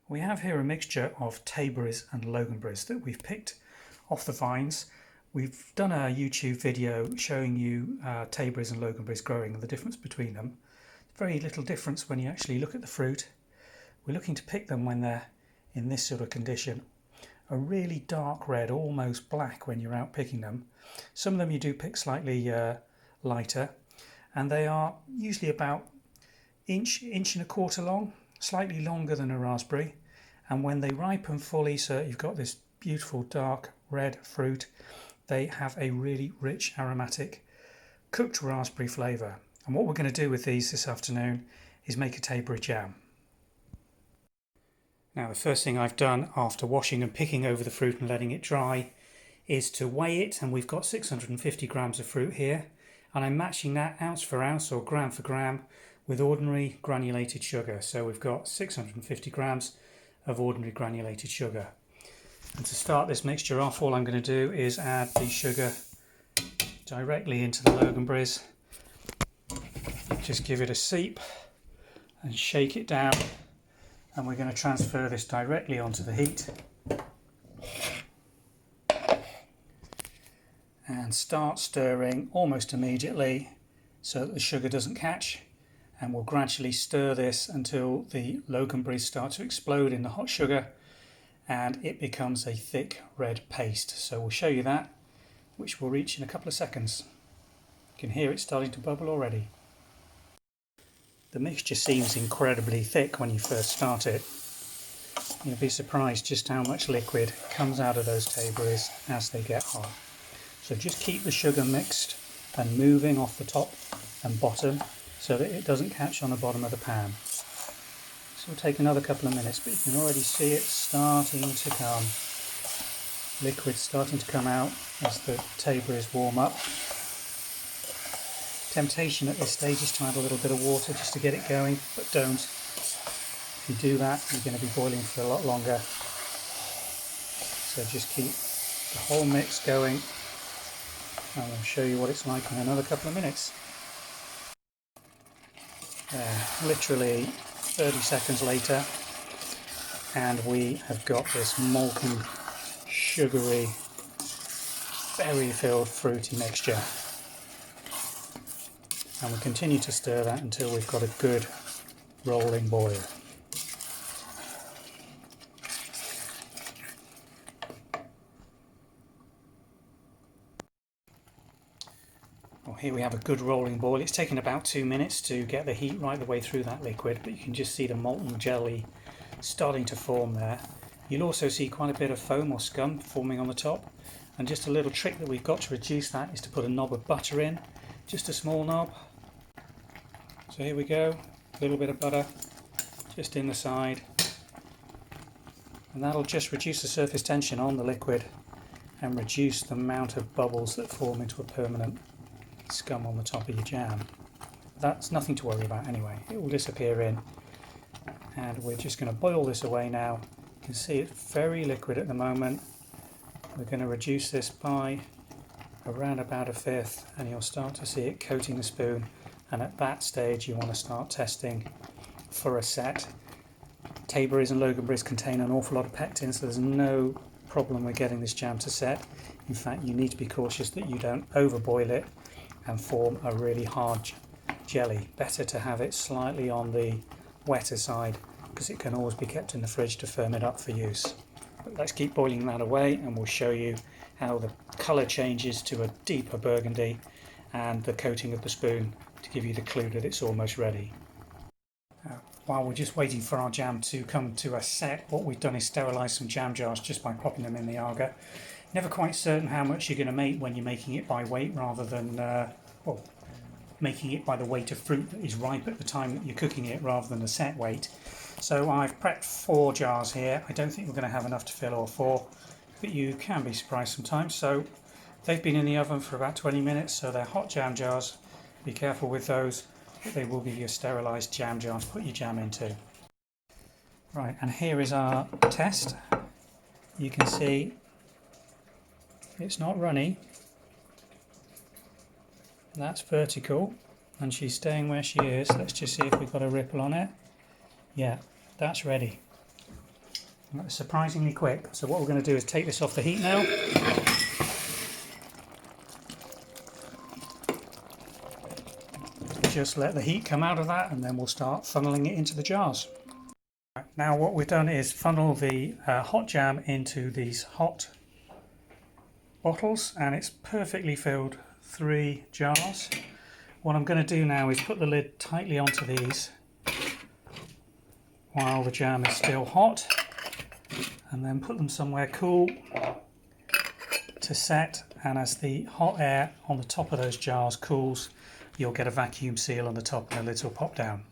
We have here a mixture of Tayberries and Loganberries that we've picked off the vines. We've done a YouTube video showing you Tayberries and Loganberries growing and the difference between them. Very little difference when you actually look at the fruit. We're looking to pick them when they're in this sort of condition. A really dark red, almost black when you're out picking them. Some of them you do pick slightly lighter, and they are usually about inch and a quarter long, slightly longer than a raspberry. And when they ripen fully, so you've got this beautiful dark red fruit, they have a really rich aromatic cooked raspberry flavour. And what we're going to do with these this afternoon is make a Tayberry jam. Now the first thing I've done after washing and picking over the fruit and letting it dry is to weigh it, and we've got 650 grams of fruit here, and I'm matching that ounce for ounce or gram for gram with ordinary granulated sugar. So we've got 650 grams of ordinary granulated sugar. And to start this mixture off, all I'm going to do is add the sugar directly into the Loganberries. Just give it a seep and shake it down, and we're going to transfer this directly onto the heat and start stirring almost immediately so that the sugar doesn't catch, and we'll gradually stir this until the Loganberries start to explode in the hot sugar and it becomes a thick red paste. So we'll show you that, which will reach in a couple of seconds. You can hear it starting to bubble already. The mixture seems incredibly thick when you first start it. You'll be surprised just how much liquid comes out of those Tayberries as they get hot. So just keep the sugar mixed and moving off the top and bottom so that it doesn't catch on the bottom of the pan. This will take another couple of minutes, but you can already see it starting to come. Liquid starting to come out as the Tayberries warm up. Temptation at this stage is to add a little bit of water just to get it going, but don't. If you do that, you're going to be boiling for a lot longer. So just keep the whole mix going, and I'll show you what it's like in another couple of minutes. Literally 30 seconds later, and we have got this molten, sugary, berry-filled fruity mixture. And we continue to stir that until we've got a good rolling boil. Well, here we have a good rolling boil. It's taken about 2 minutes to get the heat right the way through that liquid, but you can just see the molten jelly starting to form there. You'll also see quite a bit of foam or scum forming on the top, and just a little trick that we've got to reduce that is to put a knob of butter in, just a small knob. So here we go, a little bit of butter just in the side, and that'll just reduce the surface tension on the liquid and reduce the amount of bubbles that form into a permanent scum on the top of your jam. That's nothing to worry about anyway, it will disappear in. And we're just going to boil this away now. You can see it's very liquid at the moment. We're going to reduce this by around about a fifth, and you'll start to see it coating the spoon. And at that stage you want to start testing for a set. Tayberries and Loganberries contain an awful lot of pectin, so there's no problem with getting this jam to set. In fact, you need to be cautious that you don't overboil it and form a really hard jelly. Better to have it slightly on the wetter side, because it can always be kept in the fridge to firm it up for use. But let's keep boiling that away, and we'll show you how the colour changes to a deeper burgundy and the coating of the spoon to give you the clue that it's almost ready. While we're just waiting for our jam to come to a set, what we've done is sterilise some jam jars just by popping them in the auger. Never quite certain how much you're going to make when you're making it by weight rather than making it by the weight of fruit that is ripe at the time that you're cooking it rather than a set weight. So I've prepped 4 jars here. I don't think we're going to have enough to fill all 4, but you can be surprised sometimes. So they've been in the oven for about 20 minutes, so they're hot jam jars. Be careful with those, but they will give you a sterilised jam jar to put your jam into. Right, and here is our test. You can see it's not runny. That's vertical, and she's staying where she is. Let's just see if we've got a ripple on it. Yeah, that's ready. That's surprisingly quick. So what we're going to do is take this off the heat now. Just let the heat come out of that and then we'll start funneling it into the jars. Now what we've done is funnel the hot jam into these hot bottles, and it's perfectly filled 3 jars. What I'm going to do now is put the lid tightly onto these while the jam is still hot, and then put them somewhere cool to set, and as the hot air on the top of those jars cools, you'll get a vacuum seal on the top and the lids will pop down.